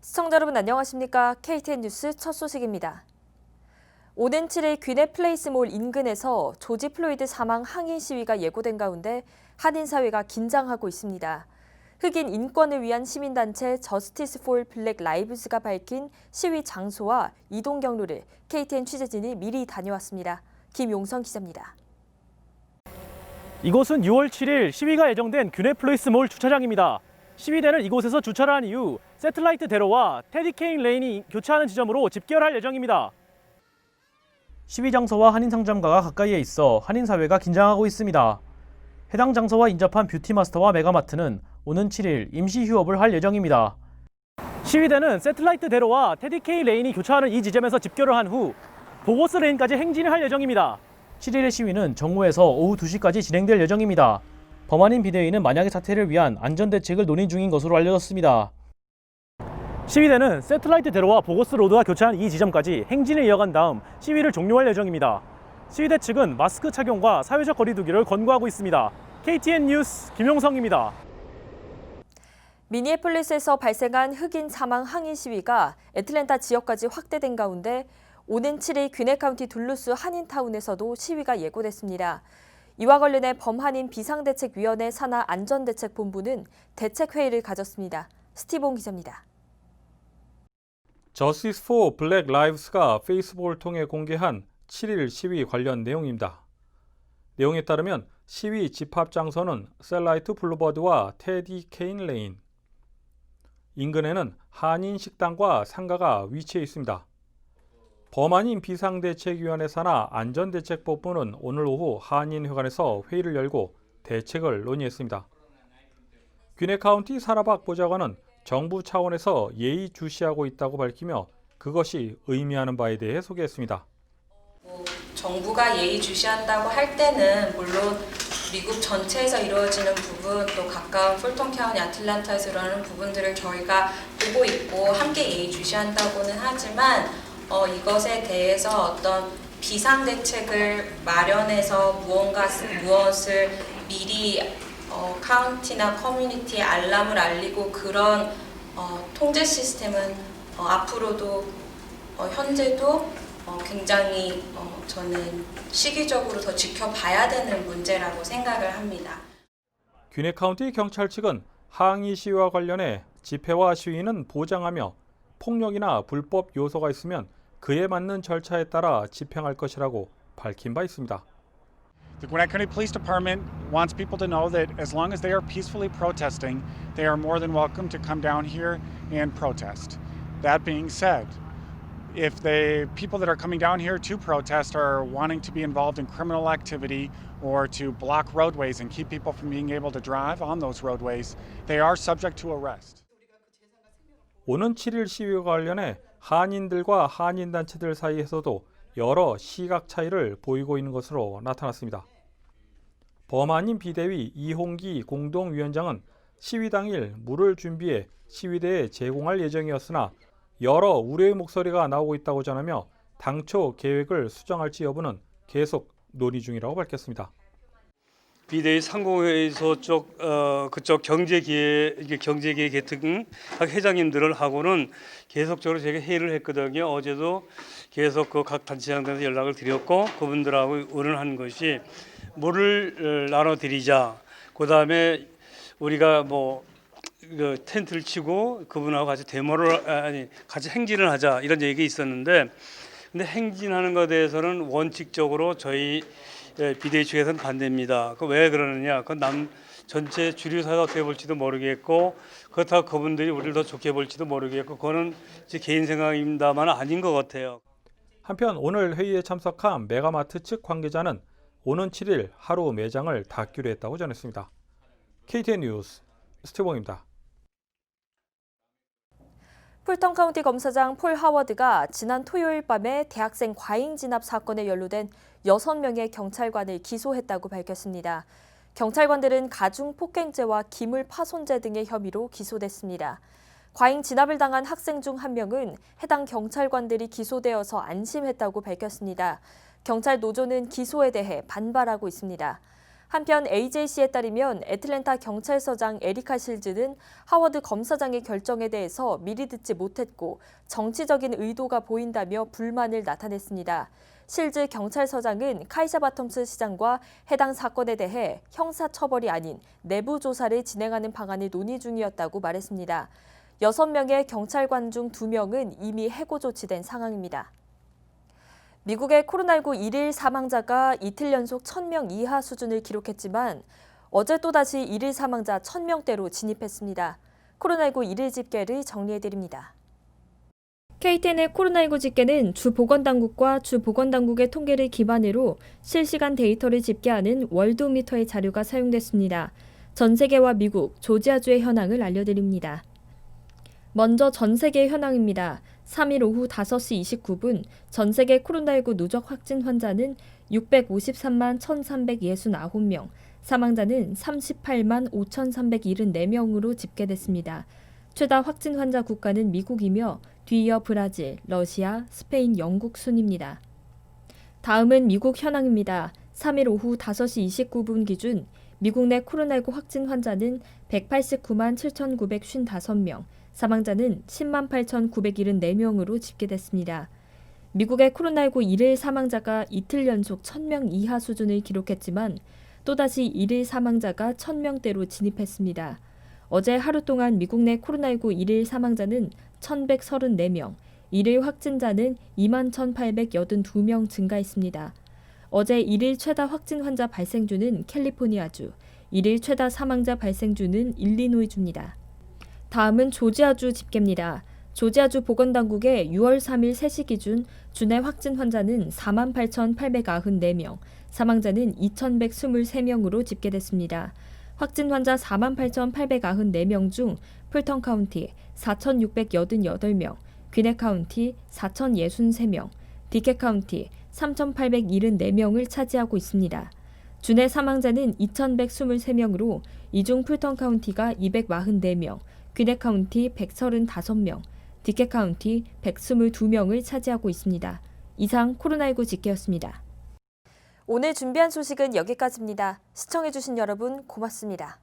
시청자 여러분 안녕하십니까? KTN 뉴스 첫 소식입니다. 오는 7일 귀네 플레이스몰 인근에서 조지 플로이드 사망 항의 시위가 예고된 가운데 한인사회가 긴장하고 있습니다. 흑인 인권을 위한 시민단체 저스티스 폴 블랙 라이브스가 밝힌 시위 장소와 이동 경로를 KTN 취재진이 미리 다녀왔습니다. 김용선 기자입니다. 이곳은 6월 7일 시위가 예정된 귀네 플레이스몰 주차장입니다. 시위대는 이곳에서 주차를 한 이후 세틀라이트 대로와 테디 케인 레인이 교차하는 지점으로 집결할 예정입니다. 시위 장소와 한인 상점가가 가까이에 있어 한인 사회가 긴장하고 있습니다. 해당 장소와 인접한 뷰티마스터와 메가마트는 오는 7일 임시 휴업을 할 예정입니다. 시위대는 세틀라이트 대로와 테디 케인 레인이 교차하는 이 지점에서 집결을 한 후 보고스 레인까지 행진을 할 예정입니다. 7일의 시위는 정오에서 오후 2시까지 진행될 예정입니다. 범한인 비대위는 만약의 사태를 위한 안전대책을 논의 중인 것으로 알려졌습니다. 시위대는 세틀라이트 대로와 보고스 로드와 교차한 이 지점까지 행진을 이어간 다음 시위를 종료할 예정입니다. 시위대 측은 마스크 착용과 사회적 거리 두기를 권고하고 있습니다. KTN 뉴스 김용성입니다. 미니애폴리스에서 발생한 흑인 사망 항의 시위가 애틀랜타 지역까지 확대된 가운데 오는 7일 귀네 카운티 둘루스 한인타운에서도 시위가 예고됐습니다. 이와 관련해 범한인 비상대책위원회 산하 안전대책본부는 대책회의를 가졌습니다. 스티본 기자입니다. 저스티스 포 블랙 라이브스가 페이스북을 통해 공개한 7일 시위 관련 내용입니다. 내용에 따르면 시위 집합 장소는 셀라이트 블루버드와 테디 케인 레인. 인근에는 한인 식당과 상가가 위치해 있습니다. 범한인 비상대책위원회 산하 안전대책본부는 오늘 오후 한인회관에서 회의를 열고 대책을 논의했습니다. 귀네 카운티 사라박 보좌관은 정부 차원에서 예의주시하고 있다고 밝히며 그것이 의미하는 바에 대해 소개했습니다. 정부가 예의주시한다고 할 때는 물론 미국 전체에서 이루어지는 부분 또 가까운 풀턴 카운티 애틀랜타에서 일어나는 부분들을 저희가 보고 있고 함께 예의주시한다고는 하지만 이것에 대해서 어떤 비상대책을 마련해서 무엇을 미리 카운티나 커뮤니티에 알람을 알리고 그런 통제 시스템은 앞으로도 현재도 굉장히 저는 시기적으로 더 지켜봐야 되는 문제라고 생각을 합니다. 귀네 카운티 경찰 측은 항의 시위와 관련해 집회와 시위는 보장하며 폭력이나 불법 요소가 있으면 그에 맞는 절차에 따라 집행할 것이라고 밝힌 바 있습니다. The Gwinnett County Police Department wants people to know that as long as they are peacefully protesting, they are more than welcome to come down here and protest. That being said, if the people that are coming down here to protest are wanting to be involved in criminal activity or to block roadways and keep people from being able to drive on those roadways, they are subject to arrest. 오는 7일 시위와 관련해 한인들과 한인단체들 사이에서도 여러 시각 차이를 보이고 있는 것으로 나타났습니다. 범한인 비대위 이홍기 공동위원장은 시위 당일 물을 준비해 시위대에 제공할 예정이었으나 여러 우려의 목소리가 나오고 있다고 전하며 당초 계획을 수정할지 여부는 계속 논의 중이라고 밝혔습니다. 비대위 상공회의소 그쪽 경제기획 계층 각 회장님들을 하고는 계속적으로 제가 회의를 했거든요. 어제도 계속 그 각 단체장들한테 연락을 드렸고 그분들하고 의논한 것이 물을 나눠드리자. 그다음에 우리가 그 텐트를 치고 그분하고 같이 같이 행진을 하자 이런 얘기 있었는데, 근데 행진하는 것에 대해서는 원칙적으로 저희 비대위 측에서는 반대입니다. 그 왜 그러느냐? 그 전체 주류 사회가 어떻게 볼지도 모르겠고 그렇다고 그분들이 우리를 더 좋게 볼지도 모르겠고 그거는 제 개인 생각입니다만 아닌 것 같아요. 한편 오늘 회의에 참석한 메가마트 측 관계자는 오는 7일 하루 매장을 닫기로 했다고 전했습니다. KTN 뉴스 스티븐입니다. 풀턴 카운티 검사장 폴 하워드가 지난 토요일 밤에 대학생 과잉 진압 사건에 연루된 6명의 경찰관을 기소했다고 밝혔습니다. 경찰관들은 가중 폭행죄와 기물 파손죄 등의 혐의로 기소됐습니다. 과잉 진압을 당한 학생 중 한 명은 해당 경찰관들이 기소되어서 안심했다고 밝혔습니다. 경찰 노조는 기소에 대해 반발하고 있습니다. 한편 AJC에 따르면 애틀랜타 경찰서장 에리카 실즈는 하워드 검사장의 결정에 대해서 미리 듣지 못했고 정치적인 의도가 보인다며 불만을 나타냈습니다. 실즈 경찰서장은 카이사 바텀스 시장과 해당 사건에 대해 형사처벌이 아닌 내부 조사를 진행하는 방안을 논의 중이었다고 말했습니다. 6명의 경찰관 중 2명은 이미 해고 조치된 상황입니다. 미국의 코로나19 일일 사망자가 이틀 연속 1,000명 이하 수준을 기록했지만 어제 또다시 일일 사망자 1,000명대로 진입했습니다. 코로나19 일일 집계를 정리해드립니다. KTN의 코로나19 집계는 주 보건당국과 주 보건당국의 통계를 기반으로 실시간 데이터를 집계하는 월드오미터의 자료가 사용됐습니다. 전 세계와 미국, 조지아주의 현황을 알려드립니다. 먼저 전 세계 현황입니다. 3일 오후 5시 29분 전 세계 코로나19 누적 확진 환자는 653만 1,369명, 사망자는 38만 5,374명으로 집계됐습니다. 최다 확진 환자 국가는 미국이며 뒤이어 브라질, 러시아, 스페인, 영국 순입니다. 다음은 미국 현황입니다. 3일 오후 5시 29분 기준 미국 내 코로나19 확진 환자는 189만 7,955명, 사망자는 10만 8,974명으로 집계됐습니다. 미국의 코로나19 일일 사망자가 이틀 연속 1,000명 이하 수준을 기록했지만 또다시 일일 사망자가 1,000명대로 진입했습니다. 어제 하루 동안 미국 내 코로나19 일일 사망자는 1,134명, 일일 확진자는 2만 1,882명 증가했습니다. 어제 일일 최다 확진 환자 발생주는 캘리포니아주, 일일 최다 사망자 발생주는 일리노이주입니다. 다음은 조지아주 집계입니다. 조지아주 보건당국의 6월 3일 3시 기준 주내 확진 환자는 4만 8,894명, 사망자는 2,123명으로 집계됐습니다. 확진 환자 4만 8,894명 중 풀턴 카운티 4,688명, 귀넷 카운티 4,063명, 디켓 카운티 3,874명을 차지하고 있습니다. 주내 사망자는 2,123명으로 이 중 풀턴 카운티가 244명, 귀넷 카운티 135명, 디켓 카운티 122명을 차지하고 있습니다. 이상 코로나19 집계였습니다. 오늘 준비한 소식은 여기까지입니다. 시청해주신 여러분 고맙습니다.